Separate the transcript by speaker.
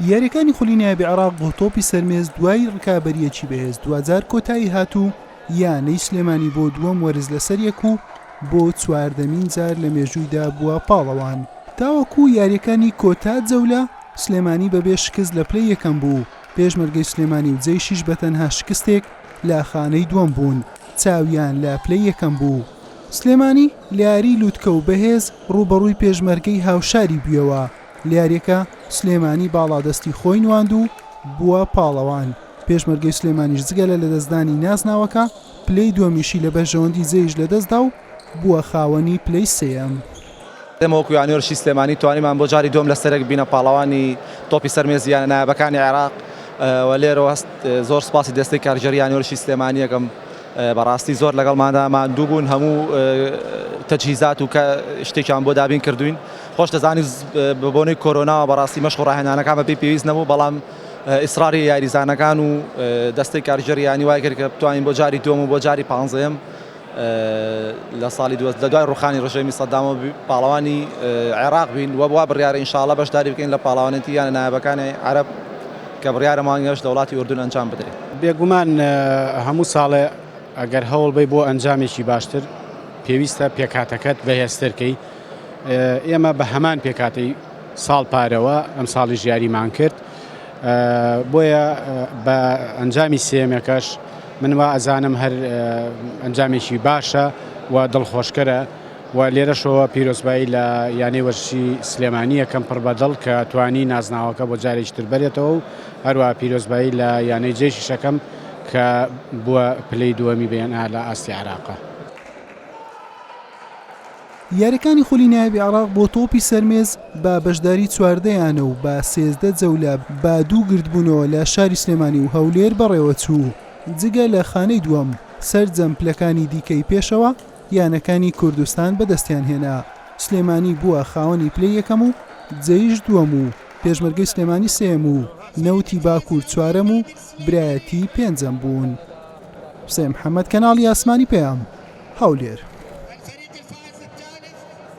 Speaker 1: یاریەکانی خولی نایبی عێراق بۆ تۆپی سەرمێز دوای ڕکابەریەکی بەهێز 2000 کۆتایی هاتوو یانەی سلێمانی بۆ دووەم وەرز لەسەر یەک و بۆ چواردەمین جار لە مێژوویدا بووە پاڵەوان. تاوەکو یاریەکانی کۆتا جەولە سلێمانی بەبێ شکست لە پلەی یەکەم بوو. پێشمەرگەی سلێمانی و جەیشیش بەتەنها شکستێک لە خانەی دووەم بوون، چاویان لە پلەی یەکەم بوو. سلێمانی لە یاری لووتکە و بەهێز ڕوبەڕووی پێشمەرگەی هاوشاری بوویەوە. لە یاریەکە سلێمانی باڵادەستی خۆی نواند و بووە پاڵەوان. پێشمەرگەی سلێمانیش جگە لە لەدەستدانی نازناوەکە پلەی دووەمیشی لە بەشەوەندی جێیش لەدەستدا و بووە خاوەنی پلەی سێەم.
Speaker 2: دەمەوەکو یانیۆرشی سلێمانی توانیمان بۆ جاری دوم لەسەرێک بینە پاڵەوانی تۆپی سەرمێزیانە نایبەکانی عێراق و لێرەوە زۆر سپاسی دەستەی کارژێری یانیۆرشی سلێمانی یەکەم بەڕاستی زۆر لەگەڵماندا ماندوو بوون، هەموو تەجهیزات و شتێکیان بۆ دابین کردوین. خۆش دەزانی بۆنەی کۆرۆناوە بەڕاستی مەشق و ڕاهێنانەکان بەپێی پێویست نەبوو، بەڵام ئیسراری یاریزانەکان و دەستەی کارژێریانی وای کرد کە بتوانین بۆ جاری دووەم و بۆ جاری پانزەیەم لە ساڵی لە دوای ڕوخانی ڕژێمی سەدامەوە پاڵەوانی عێراق بین و بوا بڕیارە ئینشاڵڵا بەشداری بکەین لە پاڵەوانێتی یانە نایبەکانی عەرەب کە بڕیارەمانگەش لە وڵاتی ئوردون ئەنجام بدرێت.
Speaker 3: بێگومان هەموو ساڵێ ئەگەر هەوڵ بێ بۆ ئەنجامێکی باشتر پێویستە پێکاتەکەت بەهێزترکەی. ئێمە بە هەمان پێکاتی ساڵ پارەوە ئەم ساڵی ژیاریمان کرد، بۆیە بە ئەنجامی سێمێکەش من وا ئەزانم هەر ئەنجامێکی باشە و دڵخۆشکەرە و لێرەشەوە پیرۆزبایی لە یانەی وەرزشی سلێمانی یەکەم پڕ بەدڵ کە توانی نازناوەکە بۆ جارێکتر بەرێتەوە و هەروە پیرۆزبایی لە یانەی جێشی شەکەم کە بووە پلەی دووەمی بێنە لە ئاستی عێراقە.
Speaker 1: یاریەکانی خولی نایبی عێراق بۆ تۆپی سەرمێز بە بەشداری چواردەیانە و بە 13 جەولە با دوو گردبوونەوە لە شاری سلێمانی و هەولێر بەڕێوە چوو. جگە لە خانەی دووەم سەرجەم پلەکانی دیکەی پێشەوە یانەکانی کوردستان بەدەستیان هێنا. سلێمانی بووە خاوەنی پلەی یەکەم و جەیش دووەم و پێشمەرگەی سلێمانی سێم و نەوتی باکوور چوارەم و برایەتی پێنجەم بوون. حوسێن محەممەد کەناڵی ئاسمانی پێیام هەولێر.